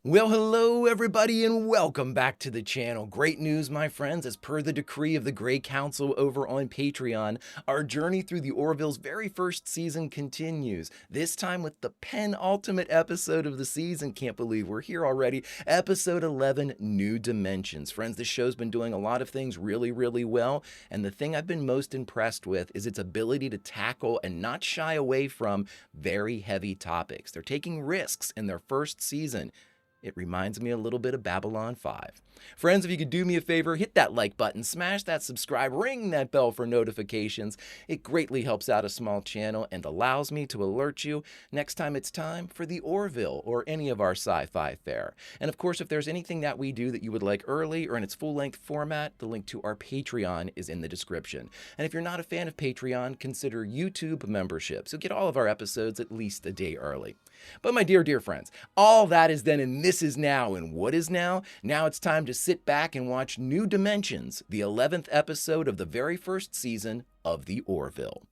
Well, hello everybody and welcome back to the channel. Great news, my friends. As per the decree of the Grey Council over on Patreon, our journey through the Orville's very first season continues. This time with the penultimate episode of the season. Can't believe we're here already. Episode 11, New Dimensions. Friends, this show's been doing a lot of things really well, and the thing I've been most impressed with is its ability to tackle and not shy away from very heavy topics. They're taking risks in their first season. It reminds me a little bit of Babylon 5. Friends, if you could do me a favor, hit that like button, smash that subscribe, ring that bell for notifications. It greatly helps out a small channel and allows me to alert you next time it's time for the Orville or any of our sci-fi fare. And of course, if there's anything that we do that you would like early or in its full-length format, the link to our Patreon is in the description. And if you're not a fan of Patreon, consider YouTube memberships. You'll get all of our episodes at least a day early. But my dear friends, all that is then and this is now. And what is now? Now it's time to sit back and watch New Dimensions, the 11th episode of the very first season of the Orville.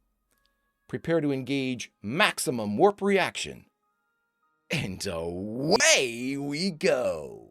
Prepare to engage maximum warp reaction. And away we go.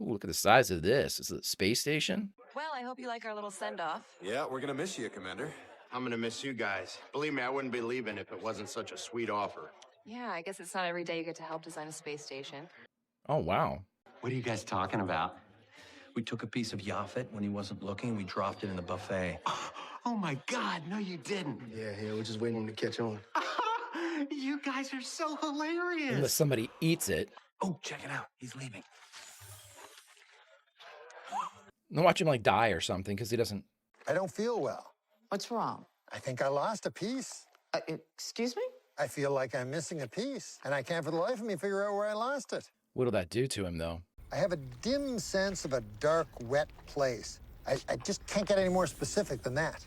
Ooh, look at the size of this. Is it a space station? Well, I hope you like our little send-off. Yeah, we're gonna miss you, Commander. I'm gonna miss you guys. Believe me, I wouldn't be leaving if it wasn't such a sweet offer. Yeah, I guess it's not every day you get to help design a space station. Oh, wow. What are you guys talking about? We took a piece of Yaphet when he wasn't looking. We dropped it in the buffet. Oh my God, no you didn't. Yeah, we're just waiting to catch on. You guys are so hilarious. Unless somebody eats it. Oh, check it out. He's leaving. Don't watch him like die or something because he doesn't. I don't feel well. What's wrong? I think I lost a piece. Excuse me? I feel like I'm missing a piece, and I can't for the life of me figure out where I lost it. What'll that do to him, though? I have a dim sense of a dark, wet place. I just can't get any more specific than that.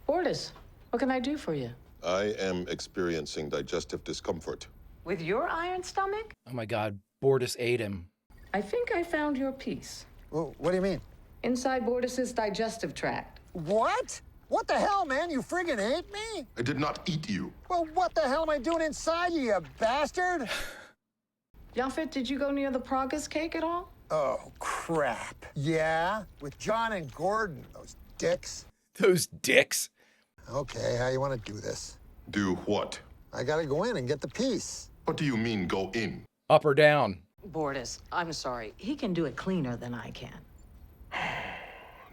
Bortus, what can I do for you? I am experiencing digestive discomfort. With your iron stomach? Oh my God, Bortus ate him. I think I found your piece. Well, what do you mean? Inside Bortus's digestive tract. What? What the hell, man? You friggin' ate me? I did not eat you. Well, what the hell am I doing inside you bastard? Yaphet, did you go near the progress cake at all? Oh, crap. Yeah, with John and Gordon, those dicks. Those dicks? Okay, how you want to do this? Do what? I gotta go in and get the piece. What do you mean, go in? Up or down? Bortus, I'm sorry. He can do it cleaner than I can.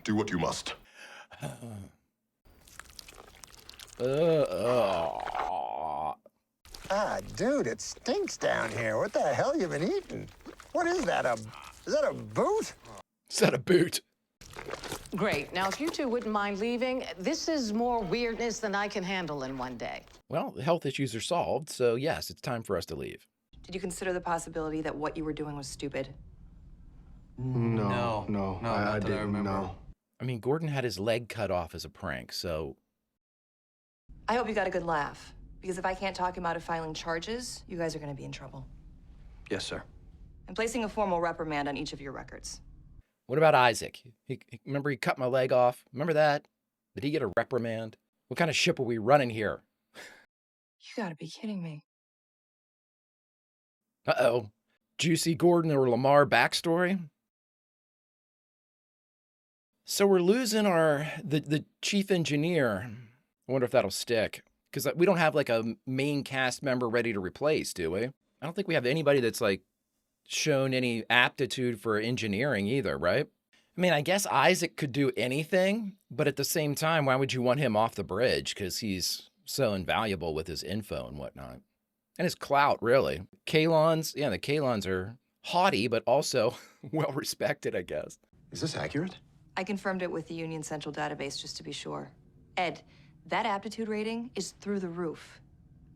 Do what you must. Ah, dude, it stinks down here. What the hell you been eating? What is that, is that a boot? Is that a boot? Great. Now, if you two wouldn't mind leaving, this is more weirdness than I can handle in one day. Well, the health issues are solved, so yes, it's time for us to leave. Did you consider the possibility that what you were doing was stupid? No, I didn't know. I mean, Gordon had his leg cut off as a prank, so... I hope you got a good laugh, because if I can't talk him out of filing charges, you guys are going to be in trouble. Yes, sir. I'm placing a formal reprimand on each of your records. What about Isaac? Remember he cut my leg off? Remember that? Did he get a reprimand? What kind of ship are we running here? You gotta be kidding me. Uh-oh. Juicy Gordon or LaMarr backstory? So we're losing the chief engineer. I wonder if that'll stick. Because we don't have like a main cast member ready to replace, do we? I don't think we have anybody that's like shown any aptitude for engineering either, right? I mean, I guess Isaac could do anything, but at the same time, why would you want him off the bridge? Because he's so invaluable with his info and whatnot. And his clout, really. Kalons, yeah, the Kalons are haughty, but also well-respected, I guess. Is this accurate? I confirmed it with the Union Central database just to be sure. Ed, that aptitude rating is through the roof.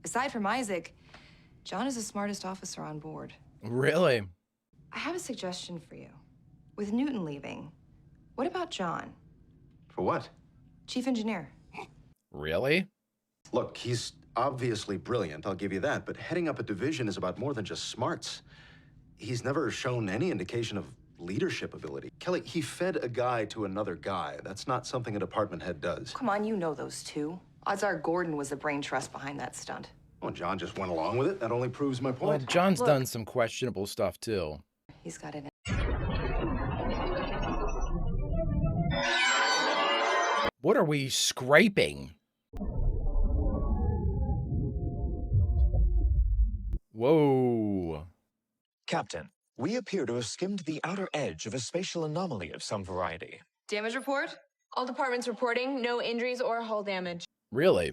Aside from Isaac, John is the smartest officer on board. Really? I have a suggestion for you. With Newton leaving, what about John? For what? Chief engineer. Really? Look, he's obviously brilliant, I'll give you that, but heading up a division is about more than just smarts. He's never shown any indication of leadership ability. Kelly, he fed a guy to another guy. That's not something a department head does. Come on, you know those two. Odds are Gordon was the brain trust behind that stunt. Well, John just went along with it. That only proves my Well, point. John's Look. done some questionable stuff too. He's got it. What are we scraping? Whoa. Captain, we appear to have skimmed the outer edge of a spatial anomaly of some variety. Damage report? All departments reporting no injuries or hull damage. Really?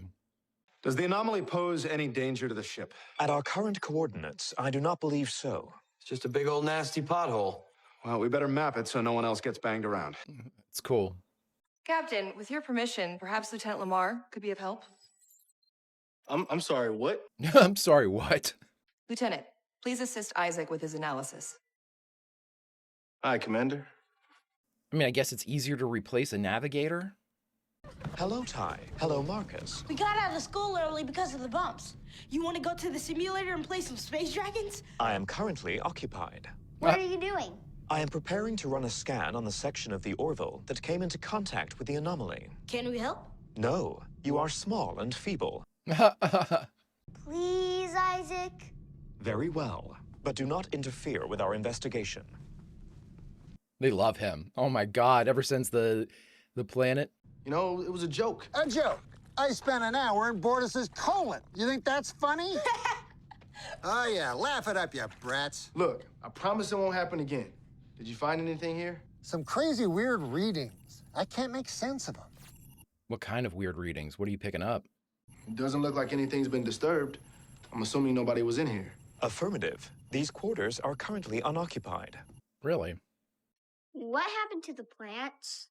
Does the anomaly pose any danger to the ship? At our current coordinates, I do not believe so. It's just a big old nasty pothole. Well, we better map it so no one else gets banged around. It's cool. Captain, with your permission, perhaps Lieutenant LaMarr could be of help? I'm sorry, what? I'm sorry, what? Lieutenant, please assist Isaac with his analysis. Hi, Commander. I mean, I guess it's easier to replace a navigator? Hello, Ty. Hello, Marcus. We got out of school early because of the bumps. You want to go to the simulator and play some Space Dragons? I am currently occupied. What are you doing? I am preparing to run a scan on the section of the Orville that came into contact with the anomaly. Can we help? No, you are small and feeble. Please, Isaac. Very well, but do not interfere with our investigation. They love him. Oh my god, ever since the planet. You know, it was a joke. A joke. I spent an hour in Bortus's colon. You think that's funny? Oh, yeah. Laugh it up, you brats. Look, I promise it won't happen again. Did you find anything here? Some crazy, weird readings. I can't make sense of them. What kind of weird readings? What are you picking up? It doesn't look like anything's been disturbed. I'm assuming nobody was in here. Affirmative. These quarters are currently unoccupied. Really? What happened to the plants?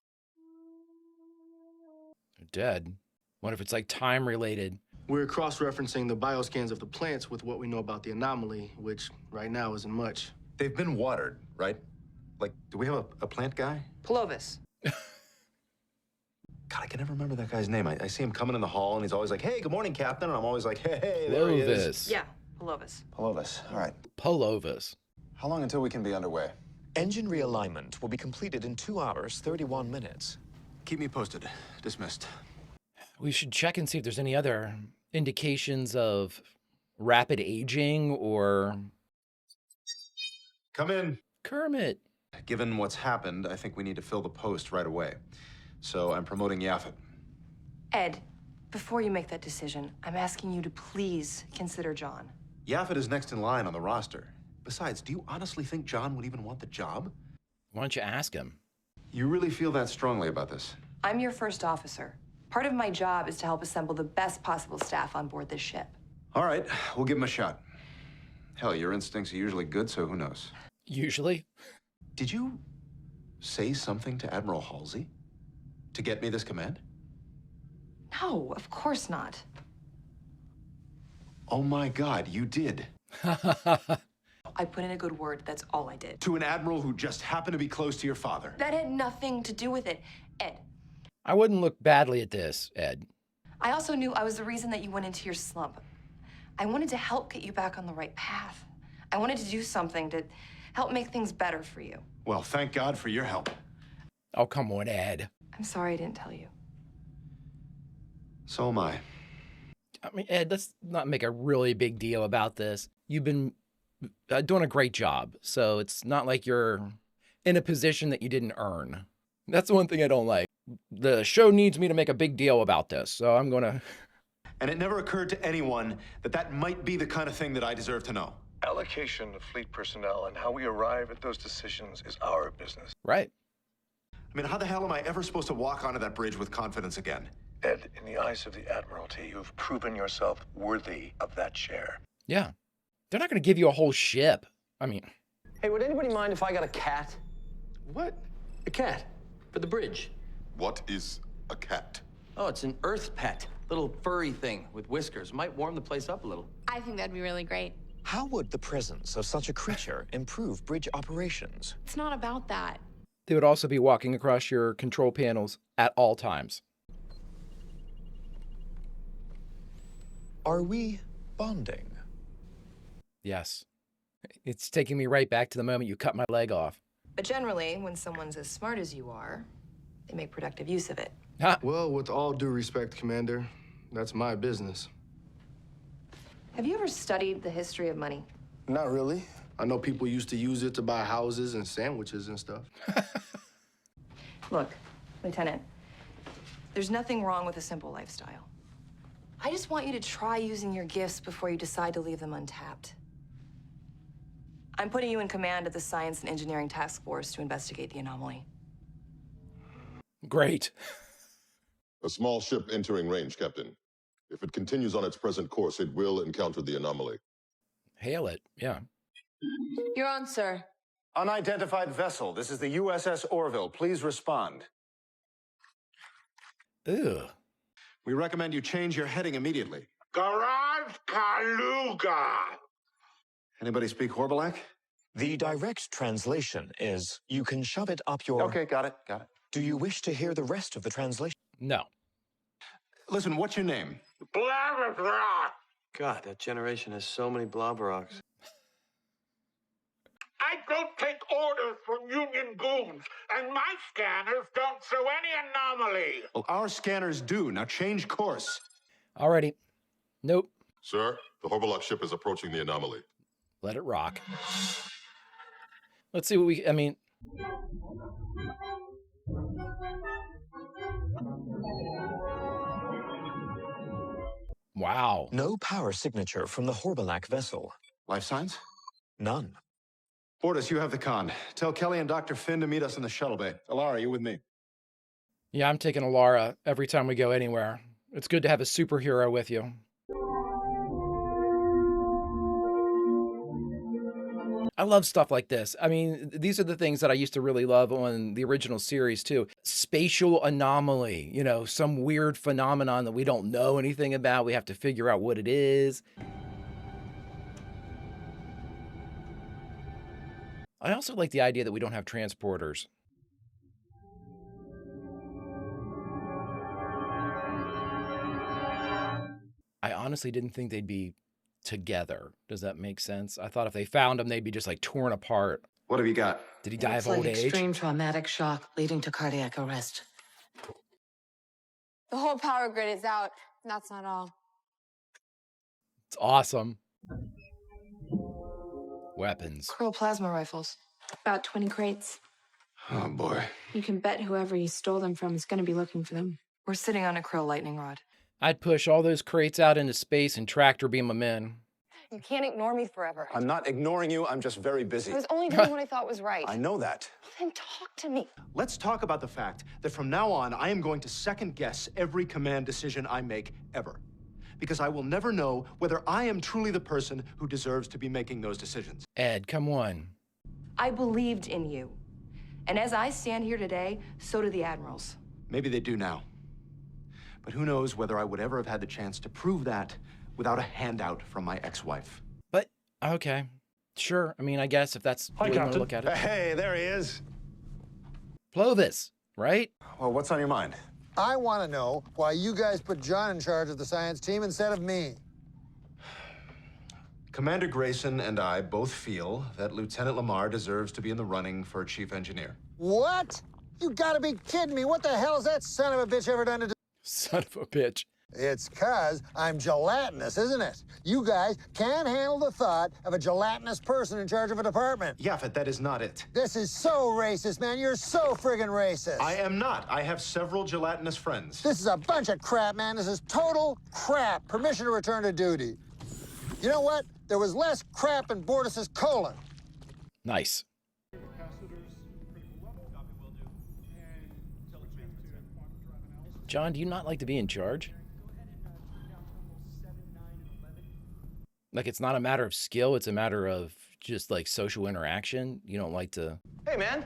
They're dead. What if it's like time related? We're cross-referencing the bioscans of the plants with what we know about the anomaly, which right now isn't much. They've been watered, right? Like, do we have a plant guy? Plovis. God, I can never remember that guy's name. I see him coming in the hall, and he's always like, hey, good morning, Captain. And I'm always like, hey, there he is. Plovis. Yeah, Plovis. Polovis. All right. Polovis. How long until we can be underway? Engine realignment will be completed in 2 hours, 31 minutes. Keep me posted. Dismissed. We should check and see if there's any other indications of rapid aging or Come in. Kermit. Given what's happened, I think we need to fill the post right away. So I'm promoting Yaphet. Ed, before you make that decision, I'm asking you to please consider John. Yaphet is next in line on the roster. Besides, do you honestly think John would even want the job? Why don't you ask him? You really feel that strongly about this? I'm your first officer. Part of my job is to help assemble the best possible staff on board this ship. All right, we'll give him a shot. Hell, your instincts are usually good, so who knows? Usually. Did you say something to Admiral Halsey to get me this command? No, of course not. Oh my God, you did. I put in a good word, that's all I did. To an admiral who just happened to be close to your father. That had nothing to do with it. Ed, I wouldn't look badly at this, Ed. I also knew I was the reason that you went into your slump. I wanted to help get you back on the right path. I wanted to do something to help make things better for you. Well, thank God for your help. Oh, come on, Ed. I'm sorry I didn't tell you. So am I. I mean, Ed, let's not make a really big deal about this. You've been doing a great job, so it's not like you're in a position that you didn't earn. That's the one thing I don't like. The show needs me to make a big deal about this, so I'm gonna... And it never occurred to anyone that that might be the kind of thing that I deserve to know. Allocation of fleet personnel and how we arrive at those decisions is our business. Right. I mean, how the hell am I ever supposed to walk onto that bridge with confidence again? Ed, in the eyes of the Admiralty, you've proven yourself worthy of that chair. Yeah. They're not gonna give you a whole ship. I mean... Hey, would anybody mind if I got a cat? What? A cat. For the bridge. What is a cat? Oh, it's an Earth pet. Little furry thing with whiskers. Might warm the place up a little. I think that'd be really great. How would the presence of such a creature improve bridge operations? It's not about that. They would also be walking across your control panels at all times. Are we bonding? Yes. It's taking me right back to the moment you cut my leg off. But generally, when someone's as smart as you are, they make productive use of it. Well, with all due respect, Commander, that's my business. Have you ever studied the history of money? Not really. I know people used to use it to buy houses and sandwiches and stuff. Look, Lieutenant, there's nothing wrong with a simple lifestyle. I just want you to try using your gifts before you decide to leave them untapped. I'm putting you in command of the Science and Engineering Task Force to investigate the anomaly. Great. A small ship entering range, Captain. If it continues on its present course, it will encounter the anomaly. Hail it, yeah. You're on, sir. Unidentified vessel. This is the USS Orville. Please respond. Ew. We recommend you change your heading immediately. Garage Kaluga! Anybody speak Horbalak? The direct translation is, you can shove it up your... Okay, got it. Do you wish to hear the rest of the translation? No. Listen, what's your name? Blabberrock! God, that generation has so many blobberocks. I don't take orders from Union goons, and my scanners don't show any anomaly. Well, our scanners do. Now change course. Alrighty. Nope. Sir, the Horbalak ship is approaching the anomaly. Let it rock. Let's see what I mean... Wow. No power signature from the Horbalak vessel. Life signs? None. Bortus, you have the con. Tell Kelly and Dr. Finn to meet us in the shuttle bay. Alara, you with me? Yeah, I'm taking Alara every time we go anywhere. It's good to have a superhero with you. I love stuff like this. I mean, these are the things that I used to really love on the original series too. Spatial anomaly, you know, some weird phenomenon that we don't know anything about. We have to figure out what it is. I also like the idea that we don't have transporters. I honestly didn't think they'd be together. Does that make sense? I thought if they found them, they'd be just like torn apart. What have you got? Did he die of Looks old like age? extreme traumatic shock leading to cardiac arrest. The whole power grid is out. That's not all. It's awesome. Weapons. Krill plasma rifles. About 20 crates. Oh, boy. You can bet whoever you stole them from is going to be looking for them. We're sitting on a Krill lightning rod. I'd push all those crates out into space and tractor beam them in. You can't ignore me forever. I'm not ignoring you. I'm just very busy. I was only doing what I thought was right. I know that. Then talk to me. Let's talk about the fact that from now on, I am going to second guess every command decision I make ever. Because I will never know whether I am truly the person who deserves to be making those decisions. Ed, come on. I believed in you. And as I stand here today, so do the admirals. Maybe they do now. But who knows whether I would ever have had the chance to prove that without a handout from my ex-wife. But, okay. Sure. I mean, I guess if that's the way you want to look at it. Hey, there he is. Plovis, right? Well, what's on your mind? I want to know why you guys put John in charge of the science team instead of me. Commander Grayson and I both feel that Lieutenant LaMarr deserves to be in the running for chief engineer. What? You gotta be kidding me. What the hell has that son of a bitch ever done to... Son of a bitch. It's 'cause I'm gelatinous, isn't it? You guys can't handle the thought of a gelatinous person in charge of a department. Yeah, but that is not it. This is so racist, man. You're so friggin' racist. I am not. I have several gelatinous friends. This is a bunch of crap, man. This is total crap. Permission to return to duty. You know what? There was less crap in Bortus's colon. Nice. John, do you not like to be in charge? Like, it's not a matter of skill, it's a matter of just, like, social interaction? You don't like to... Hey, man.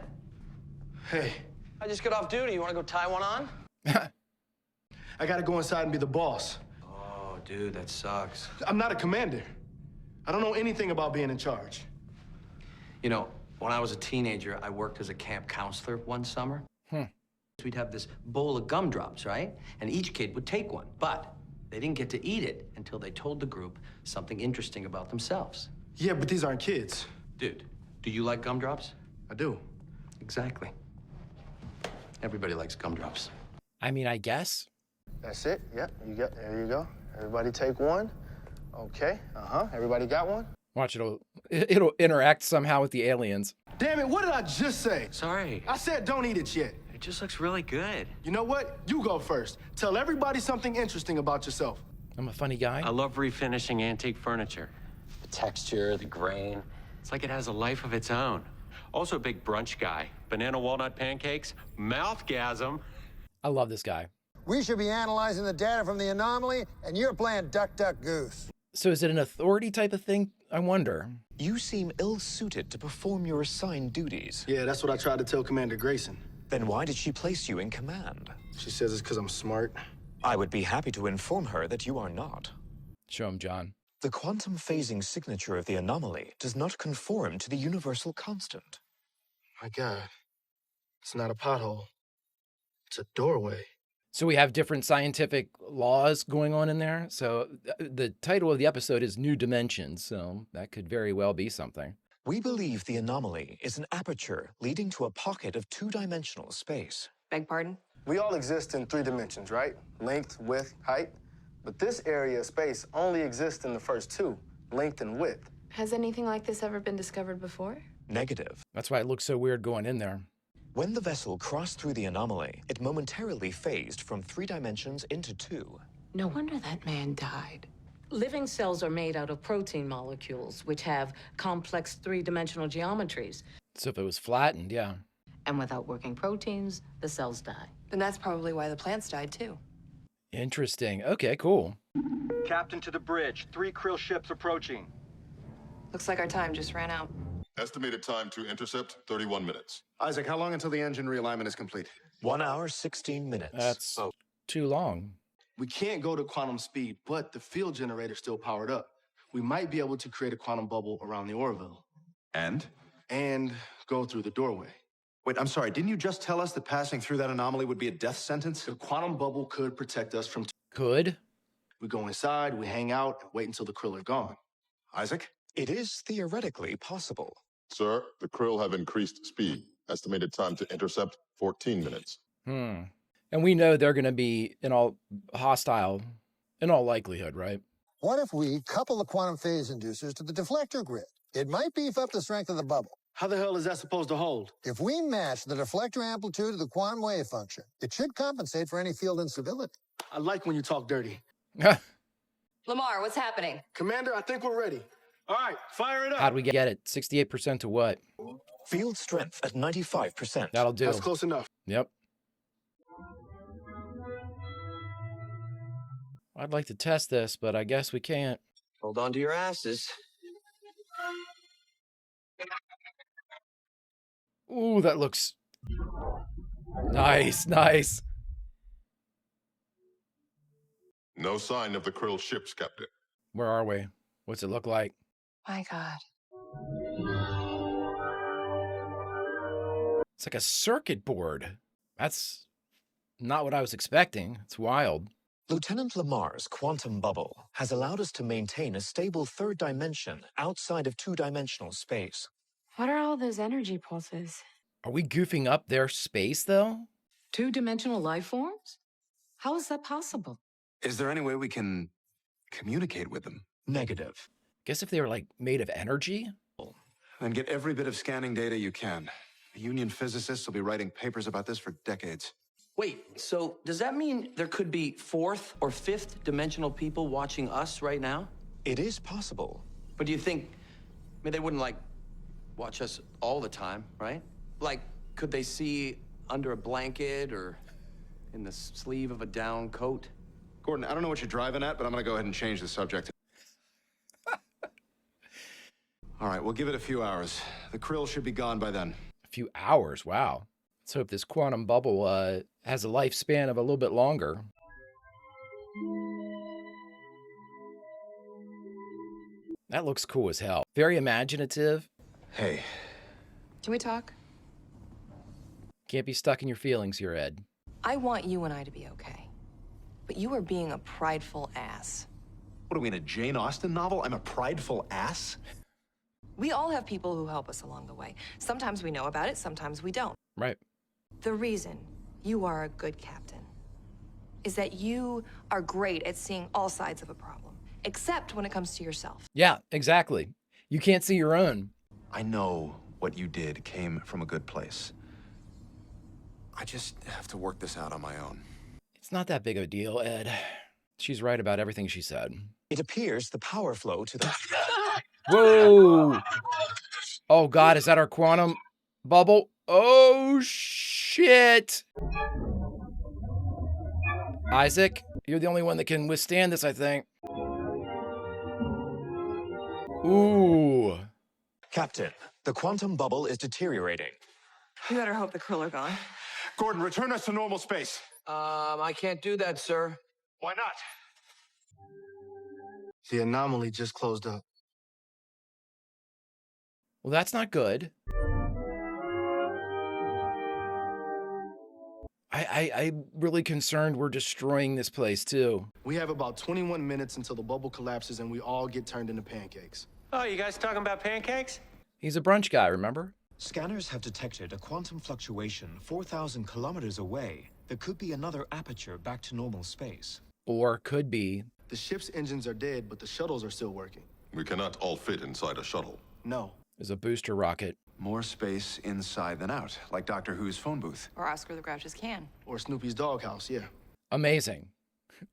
Hey. I just got off duty. You want to go tie one on? I gotta go inside and be the boss. Oh, dude, that sucks. I'm not a commander. I don't know anything about being in charge. You know, when I was a teenager, I worked as a camp counselor one summer. We'd have this bowl of gumdrops, right? And each kid would take one, but they didn't get to eat it until they told the group something interesting about themselves. Yeah, but these aren't kids. Dude, do you like gumdrops? I do. Exactly. Everybody likes gumdrops. I mean, I guess. That's it. Yep, there you go. Everybody take one. Okay, everybody got one? Watch, it'll interact somehow with the aliens. Damn it, what did I just say? Sorry. I said don't eat it yet. It just looks really good. You know what? You go first. Tell everybody something interesting about yourself. I'm a funny guy. I love refinishing antique furniture. The texture, the grain. It's like it has a life of its own. Also a big brunch guy. Banana walnut pancakes, mouthgasm. I love this guy. We should be analyzing the data from the anomaly, and you're playing Duck, Duck, Goose. So is it an authority type of thing? I wonder. You seem ill-suited to perform your assigned duties. Yeah, that's what I tried to tell Commander Grayson. Then why did she place you in command? She says it's because I'm smart. I would be happy to inform her that you are not. Show him, John. The quantum phasing signature of the anomaly does not conform to the universal constant. My God, it's not a pothole. It's a doorway. So we have different scientific laws going on in there. So the title of the episode is New Dimensions, so that could very well be something. We believe the anomaly is an aperture leading to a pocket of two-dimensional space. Beg pardon? We all exist in 3 dimensions, right? Length, width, height. But this area of space only exists in the first 2, length and width. Has anything like this ever been discovered before? Negative. That's why it looks so weird going in there. When the vessel crossed through the anomaly, it momentarily phased from 3 dimensions into 2. No wonder that man died. Living cells are made out of protein molecules, which have complex 3-dimensional geometries. So if it was flattened, yeah. And without working proteins, the cells die. Then that's probably why the plants died, too. Interesting. Okay, cool. Captain to the bridge. 3 krill ships approaching. Looks like our time just ran out. Estimated time to intercept, 31 minutes. Isaac, how long until the engine realignment is complete? 1 hour, 16 minutes. That's too long. We can't go to quantum speed, but the field generator's still powered up. We might be able to create a quantum bubble around the Orville. And? And go through the doorway. Wait, I'm sorry, didn't you just tell us that passing through that anomaly would be a death sentence? The quantum bubble could protect us from... Could? We go inside, we hang out, and wait until the krill are gone. Isaac? It is theoretically possible. Sir, the krill have increased speed. Estimated time to intercept, 14 minutes. And we know they're going to be hostile in all likelihood, right? What if we couple the quantum phase inducers to the deflector grid? It might beef up the strength of the bubble. How the hell is that supposed to hold? If we match the deflector amplitude to the quantum wave function, it should compensate for any field instability. I like when you talk dirty. LaMarr, what's happening? Commander, I think we're ready. All right, fire it up. How'd we get it? 68% to what? Field strength at 95%. That'll do. That's close enough. Yep. I'd like to test this, but I guess we can't. Hold on to your asses. Ooh, that looks nice, nice. No sign of the krill ships, Captain. Where are we? What's it look like? My God. It's like a circuit board. That's not what I was expecting. It's wild. Lieutenant LaMarr's quantum bubble has allowed us to maintain a stable 3rd dimension outside of 2-dimensional space. What are all those energy pulses? Are we goofing up their space, though? 2-dimensional life forms? How is that possible? Is there any way we can communicate with them? Negative. Guess if they were, like, made of energy? Then get every bit of scanning data you can. The Union physicists will be writing papers about this for decades. Wait, so does that mean there could be 4th or 5th dimensional people watching us right now? It is possible. But do you think, they wouldn't, like, watch us all the time, right? Like, could they see under a blanket or in the sleeve of a down coat? Gordon, I don't know what you're driving at, but I'm gonna go ahead and change the subject. All right, we'll give it a few hours. The krill should be gone by then. A few hours? Wow. Let's hope this quantum bubble has a lifespan of a little bit longer. That looks cool as hell. Very imaginative. Hey. Can we talk? Can't be stuck in your feelings here, Ed. I want you and I to be okay. But you are being a prideful ass. What are we in a Jane Austen novel? I'm a prideful ass? We all have people who help us along the way. Sometimes we know about it, sometimes we don't. Right. The reason you are a good captain is that you are great at seeing all sides of a problem, except when it comes to yourself. Yeah, exactly. You can't see your own. I know what you did came from a good place. I just have to work this out on my own. It's not that big of a deal, Ed. She's right about everything she said. It appears the power flow to the... Whoa! Oh God, is that our quantum bubble? Oh shit! Isaac, you're the only one that can withstand this, I think. Ooh. Captain, the quantum bubble is deteriorating. You better hope the krill are gone. Gordon, return us to normal space. I can't do that, sir. Why not? The anomaly just closed up. Well, that's not good. I'm really concerned we're destroying this place, too. We have about 21 minutes until the bubble collapses and we all get turned into pancakes. Oh, you guys talking about pancakes? He's a brunch guy, remember? Scanners have detected a quantum fluctuation 4,000 kilometers away. There could be another aperture back to normal space. Or could be. The ship's engines are dead, but the shuttles are still working. We cannot all fit inside a shuttle. No. There's a booster rocket. More space inside than out, like Doctor Who's phone booth. Or Oscar the Grouch's can. Or Snoopy's doghouse, yeah. Amazing.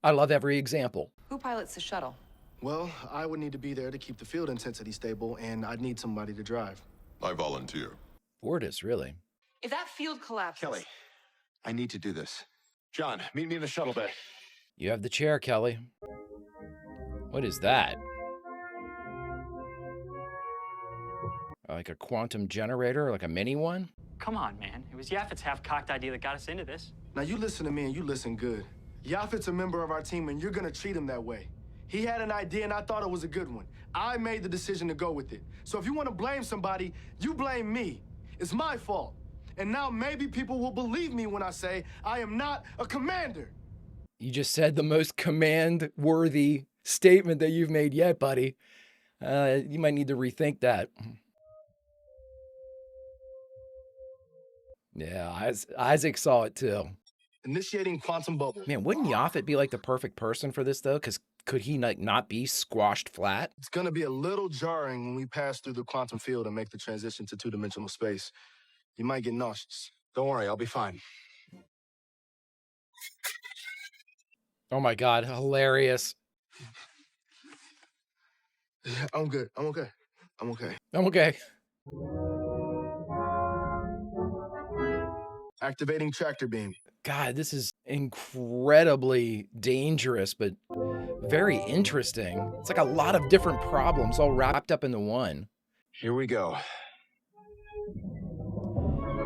I love every example. Who pilots the shuttle? Well, I would need to be there to keep the field intensity stable, and I'd need somebody to drive. I volunteer. Fortis, really. If that field collapses... Kelly, I need to do this. John, meet me in the shuttle bay. You have the chair, Kelly. What is that? Like a quantum generator, like a mini one? Come on, man. It was Yaphet's half-cocked idea that got us into this. Now, you listen to me and you listen good. Yaphet's a member of our team, and you're gonna treat him that way. He had an idea, and I thought it was a good one. I made the decision to go with it. So if you want to blame somebody, you blame me. It's my fault. And now maybe people will believe me when I say I am not a commander. You just said the most command-worthy statement that you've made yet, buddy. You might need to rethink that. Yeah, Isaac saw it too. Initiating quantum bubble. Man, wouldn't Yaphet be like the perfect person for this though? Because could he like not be squashed flat? It's gonna be a little jarring when we pass through the quantum field and make the transition to two-dimensional space. You might get nauseous. Don't worry, I'll be fine. Oh my God, hilarious. I'm good. I'm okay. I'm okay. I'm okay. Activating tractor beam. God, this is incredibly dangerous, but very interesting. It's like a lot of different problems all wrapped up into one. Here we go.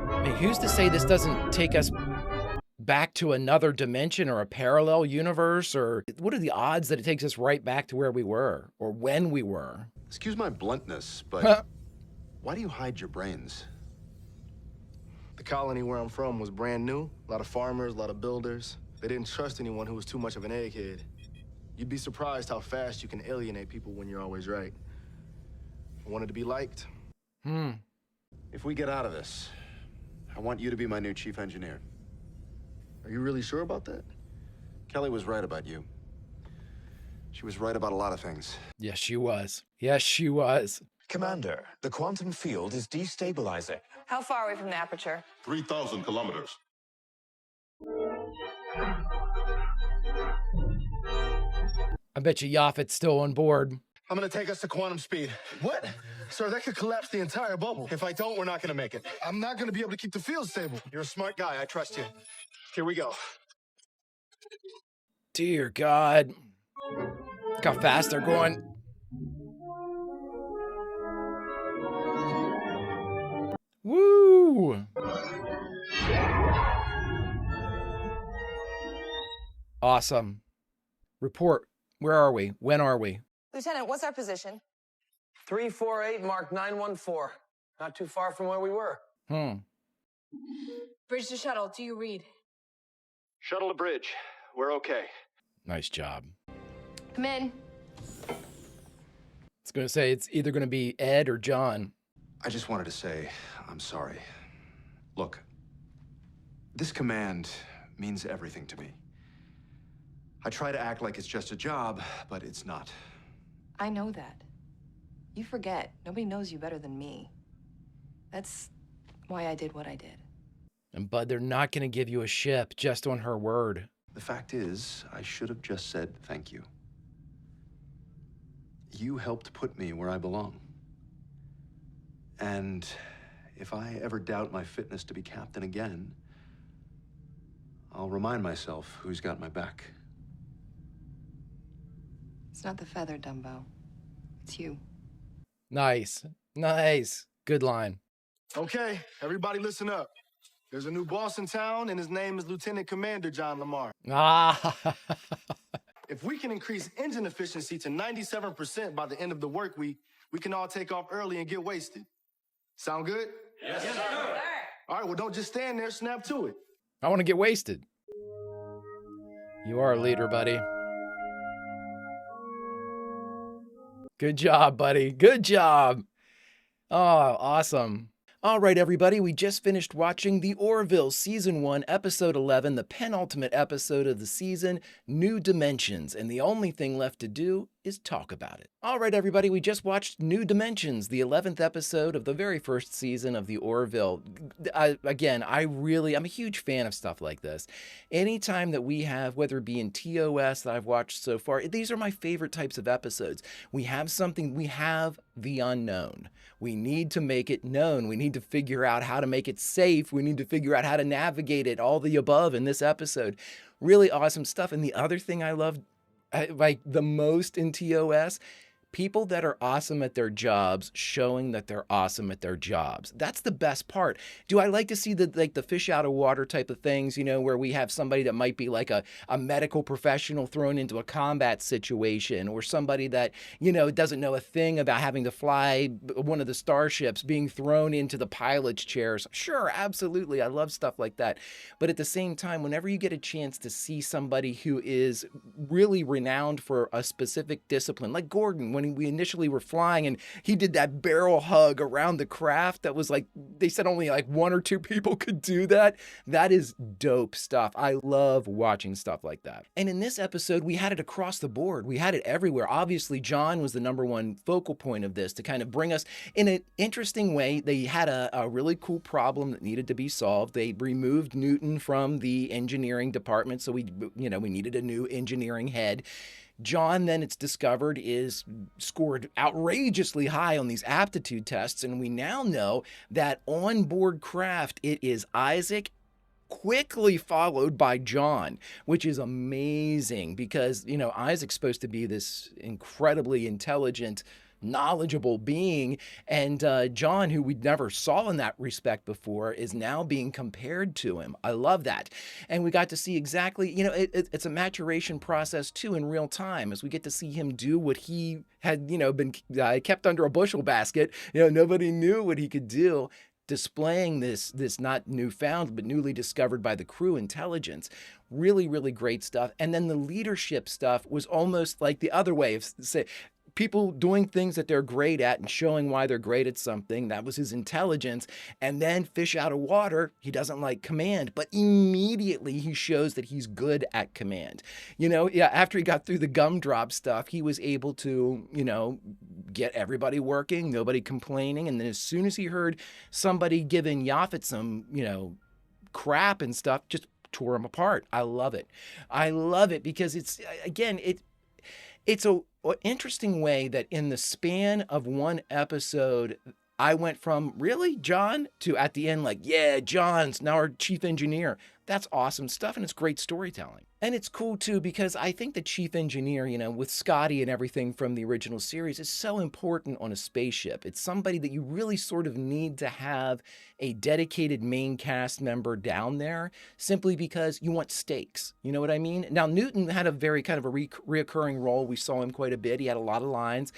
I mean, who's to say this doesn't take us back to another dimension or a parallel universe? Or what are the odds that it takes us right back to where we were or when we were? Excuse my bluntness, but why do you hide your brains? The colony where I'm from was brand new. A lot of farmers, a lot of builders. They didn't trust anyone who was too much of an egghead. You'd be surprised how fast you can alienate people when you're always right. I wanted to be liked. If we get out of this, I want you to be my new chief engineer. Are you really sure about that? Kelly was right about you. She was right about a lot of things. Yes, she was. Yes, she was. Commander, the quantum field is destabilizing. How far away from the aperture? 3,000 kilometers. I bet you Yaphet's still on board. I'm gonna take us to quantum speed. What? Sir, that could collapse the entire bubble. If I don't, we're not gonna make it. I'm not gonna be able to keep the field stable. You're a smart guy, I trust you. Here we go. Dear God. Look how fast they're going. Woo! Awesome. Report. Where are we? When are we? Lieutenant, what's our position? 348 Mark 914. Not too far from where we were. Bridge to shuttle. Do you read? Shuttle to bridge. We're okay. Nice job. Come in. was going to say, it's either going to be Ed or John. I just wanted to say I'm sorry. Look, this command means everything to me. I try to act like it's just a job, but it's not. I know that. You forget. Nobody knows you better than me. That's why I did what I did. And Bud, they're not going to give you a ship just on her word. The fact is, I should have just said thank you. You helped put me where I belong. And if I ever doubt my fitness to be captain again, I'll remind myself who's got my back. It's not the feather, Dumbo. It's you. Nice. Nice. Good line. Okay, everybody listen up. There's a new boss in town, and his name is Lieutenant Commander John LaMarr. Ah. If we can increase engine efficiency to 97% by the end of the work week, we can all take off early and get wasted. Sound good? Yes, sir. All right, well, don't just stand there, snap to it. I want to get wasted. You are a leader, buddy. Good job, buddy. Good job. Oh, awesome. All right, everybody, we just finished watching The Orville Season 1, Episode 11, the penultimate episode of the season, New Dimensions, and the only thing left to do is talk about it. All right, everybody, we just watched New Dimensions, the 11th episode of the very first season of The Orville. I'm a huge fan of stuff like this. Anytime that we have, whether it be in TOS that I've watched so far, these are my favorite types of episodes. We have the unknown. We need to make it known. We need to figure out how to make it safe. We need to figure out how to navigate it, all the above in this episode. Really awesome stuff. And the other thing I love like the most in TOS, people that are awesome at their jobs showing that they're awesome at their jobs. That's the best part. Do I like to see the fish out of water type of things, where we have somebody that might be like a medical professional thrown into a combat situation, or somebody that, doesn't know a thing about having to fly one of the starships being thrown into the pilot's chairs? Sure, absolutely. I love stuff like that. But at the same time, whenever you get a chance to see somebody who is really renowned for a specific discipline, like Gordon, when we initially were flying and he did that barrel hug around the craft, that was like, they said only like 1 or 2 people could do that. That is dope stuff. I love watching stuff like that. And in this episode, we had it across the board. We had it everywhere. Obviously, John was the #1 focal point of this to kind of bring us in an interesting way. They had a really cool problem that needed to be solved. They removed Newton from the engineering department, so we needed a new engineering head. John, then it's discovered, is scored outrageously high on these aptitude tests, and we now know that on board craft, it is Isaac, quickly followed by John, which is amazing because, Isaac's supposed to be this incredibly intelligent, knowledgeable being, and John, who we never saw in that respect before, is now being compared to him. I love that. And we got to see exactly, it's a maturation process too in real time, as we get to see him do what he had, been kept under a bushel basket. Nobody knew what he could do, displaying this not newfound, but newly discovered by the crew intelligence. Really, really great stuff. And then the leadership stuff was almost like the other way of, say, people doing things that they're great at and showing why they're great at something. That was his intelligence. And then fish out of water, he doesn't like command, but immediately he shows that he's good at command. After he got through the gumdrop stuff, he was able to, get everybody working, nobody complaining. And then as soon as he heard somebody giving Yaphet some, crap and stuff, just tore him apart. I love it. I love it because it's a interesting way that in the span of one episode, I went from, really, John, to at the end, like, yeah, John's now our chief engineer. That's awesome stuff, and it's great storytelling. And it's cool, too, because I think the chief engineer, with Scotty and everything from the original series, is so important on a spaceship. It's somebody that you really sort of need to have a dedicated main cast member down there, simply because you want stakes. You know what I mean? Now, Newton had a very kind of a reoccurring role. We saw him quite a bit. He had a lot of lines.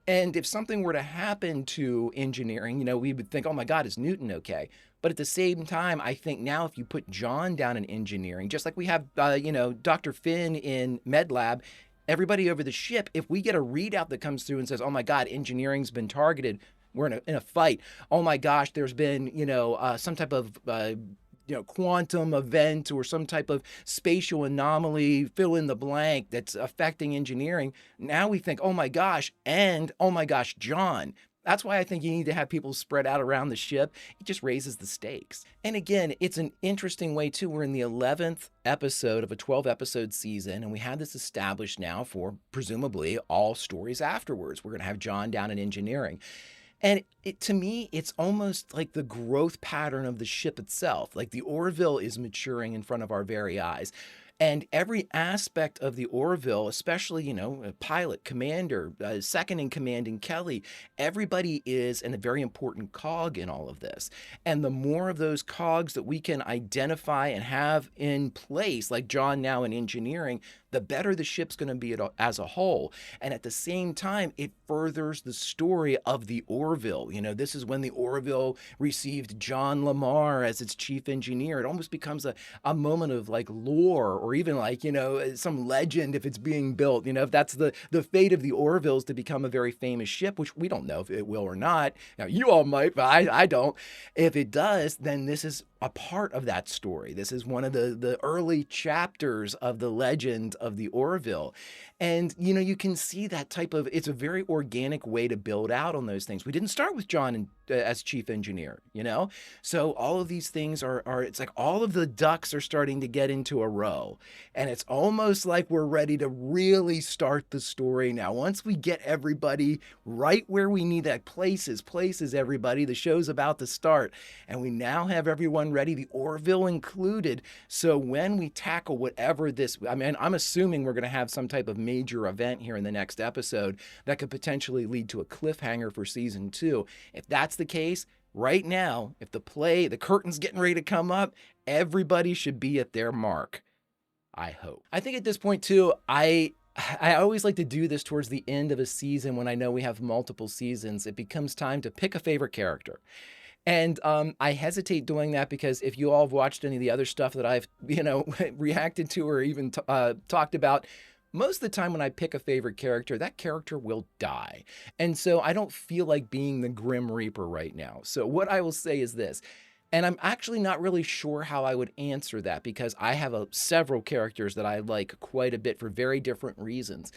And if something were to happen to engineering, we would think, oh my God, is Newton okay? But at the same time, I think now if you put John down in engineering, just like we have, Dr. Finn in Med Lab, everybody over the ship, if we get a readout that comes through and says, oh my God, engineering's been targeted, we're in a fight. Oh my gosh, there's been, some type of, quantum event or some type of spatial anomaly, fill in the blank, that's affecting engineering. Now we think, oh my gosh, and oh my gosh, John. That's why I think you need to have people spread out around the ship. It just raises the stakes. And again, it's an interesting way too. We're in the 11th episode of a 12-episode season, and we have this established now for presumably all stories afterwards. We're going to have John down in engineering. And to me, it's almost like the growth pattern of the ship itself. Like the Orville is maturing in front of our very eyes. And every aspect of the Orville, especially, a pilot, commander, second in command in Kelly, everybody is a very important cog in all of this. And the more of those cogs that we can identify and have in place, like John now in engineering, the better the ship's going to be as a whole. And at the same time, it furthers the story of the Orville. This is when the Orville received John LaMarr as its chief engineer. It almost becomes a moment of like lore, or even like, some legend if it's being built. If that's the fate of the Orville is to become a very famous ship, which we don't know if it will or not. Now, you all might, but I don't. If it does, then this is a part of that story. This is one of the early chapters of the legend of the Orville. And, you can see that type of, it's a very organic way to build out on those things. We didn't start with John as chief engineer, So all of these things are, it's like all of the ducks are starting to get into a row. And it's almost like we're ready to really start the story now. Once we get everybody right where we need that, places, everybody, the show's about to start. And we now have everyone ready, the Orville included. So when we tackle whatever I'm assuming we're going to have some type of major event here in the next episode that could potentially lead to a cliffhanger for season 2. If that's the case, right now, if the curtain's getting ready to come up, everybody should be at their mark. I hope. I think at this point too, I always like to do this towards the end of a season when I know we have multiple seasons. It becomes time to pick a favorite character. And I hesitate doing that because if you all have watched any of the other stuff that I've, reacted to or even talked about, most of the time when I pick a favorite character, that character will die. And so I don't feel like being the Grim Reaper right now. So what I will say is this, and I'm actually not really sure how I would answer that because I have several characters that I like quite a bit for very different reasons.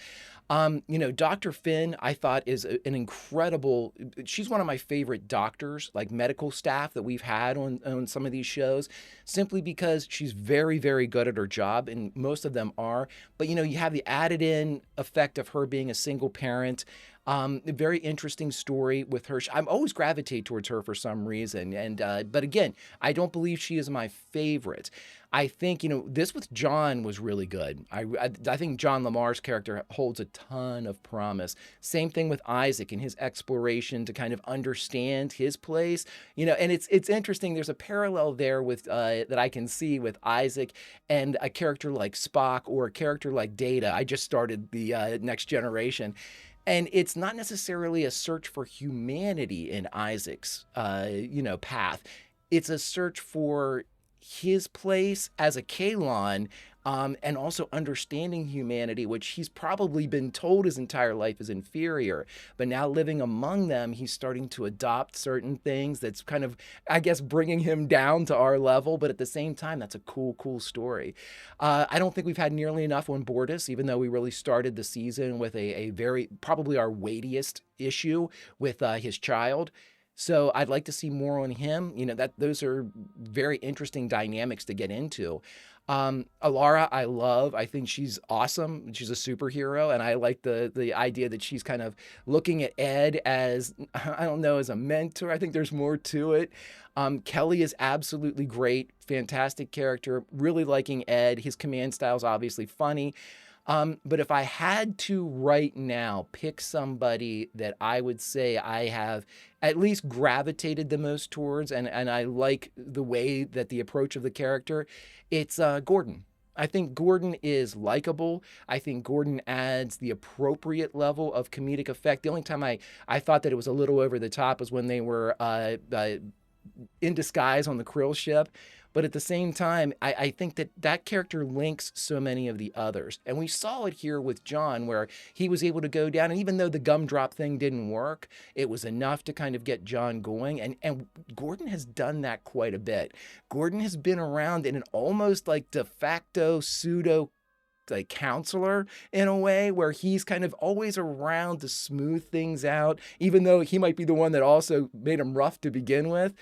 Dr. Finn, I thought is an incredible, she's one of my favorite doctors, like medical staff that we've had on some of these shows, simply because she's very, very good at her job, and most of them are. But, you have the added in effect of her being a single parent. A very interesting story with her. I'm always gravitate towards her for some reason. But again, I don't believe she is my favorite. I think, this with John was really good. I think John LaMarr's character holds a ton of promise. Same thing with Isaac and his exploration to kind of understand his place, and it's interesting. There's a parallel there with, that I can see with Isaac and a character like Spock or a character like Data. I just started the Next Generation. And it's not necessarily a search for humanity in Isaac's, path. It's a search for his place as a Kaelon, and also understanding humanity, which he's probably been told his entire life is inferior. But now living among them, he's starting to adopt certain things that's kind of, I guess, bringing him down to our level. But at the same time, that's a cool story. I don't think we've had nearly enough on Bortus, even though we really started the season with a very, probably our weightiest issue with his child. So I'd like to see more on him. Those are very interesting dynamics to get into. Alara, I love. I think she's awesome. She's a superhero, and I like the idea that she's kind of looking at Ed as, I don't know, as a mentor. I think there's more to it. Kelly is absolutely great, fantastic character. Really liking Ed. His command style is obviously funny. But if I had to right now pick somebody that I would say I have at least gravitated the most towards, and I like the way that the approach of the character, it's Gordon. I think Gordon is likable. I think Gordon adds the appropriate level of comedic effect. The only time I thought that it was a little over the top was when they were in disguise on the Krill ship. But at the same time, I think that that character links so many of the others. And we saw it here with John, where he was able to go down, and even though the gumdrop thing didn't work, it was enough to kind of get John going. And Gordon has done that quite a bit. Gordon has been around in an almost like de facto pseudo like counselor in a way, where he's kind of always around to smooth things out, even though he might be the one that also made him rough to begin with.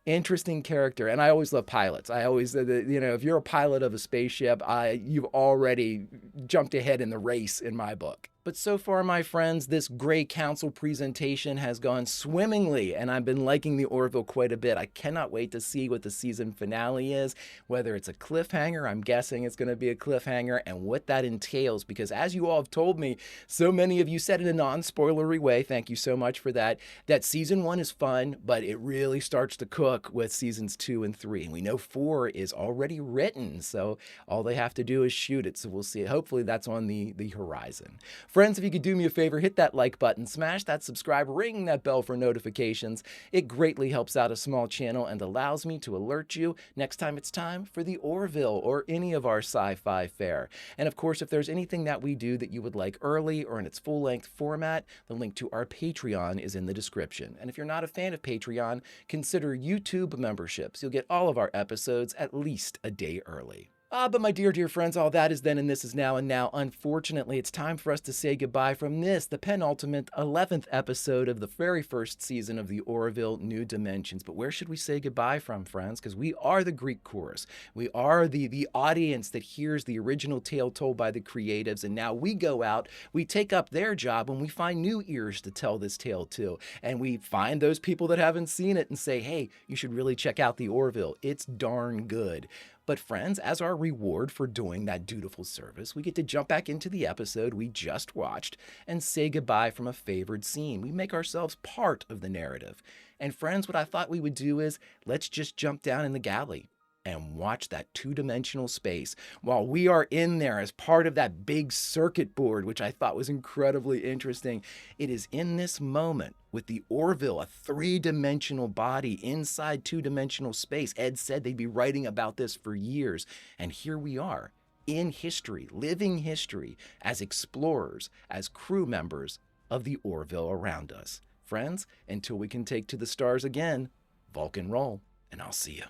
Interesting character. And I always love pilots. I always, if you're a pilot of a spaceship, you've already jumped ahead in the race in my book. But so far, my friends, this Grey Council presentation has gone swimmingly, and I've been liking the Orville quite a bit. I cannot wait to see what the season finale is, whether it's a cliffhanger, I'm guessing it's going to be a cliffhanger, and what that entails, because as you all have told me, so many of you said in a non-spoilery way, thank you so much for that, that season 1 is fun, but it really starts to cook with seasons 2 and 3. And we know 4 is already written, so all they have to do is shoot it, so we'll see. Hopefully that's on the horizon. Friends, if you could do me a favor, hit that like button, smash that subscribe, ring that bell for notifications. It greatly helps out a small channel and allows me to alert you next time it's time for the Orville or any of our sci-fi fare. And of course, if there's anything that we do that you would like early or in its full-length format, the link to our Patreon is in the description. And if you're not a fan of Patreon, consider YouTube memberships. You'll get all of our episodes at least a day early. But my dear, dear friends, all that is then and this is now. And now, unfortunately, it's time for us to say goodbye from this, the penultimate 11th episode of the very first season of the Orville New Dimensions. But where should we say goodbye from, friends? Because we are the Greek chorus. We are the audience that hears the original tale told by the creatives. And now we go out, we take up their job, and we find new ears to tell this tale to. And we find those people that haven't seen it and say, hey, you should really check out the Orville. It's darn good. But friends, as our reward for doing that dutiful service, we get to jump back into the episode we just watched and say goodbye from a favored scene. We make ourselves part of the narrative. And friends, what I thought we would do is let's just jump down in the galley and watch that two-dimensional space while we are in there as part of that big circuit board, which I thought was incredibly interesting. It is in this moment with the Orville, a three-dimensional body inside two-dimensional space. Ed said they'd be writing about this for years. And here we are in history, living history, as explorers, as crew members of the Orville around us. Friends, until we can take to the stars again, Vulcan roll, and I'll see you.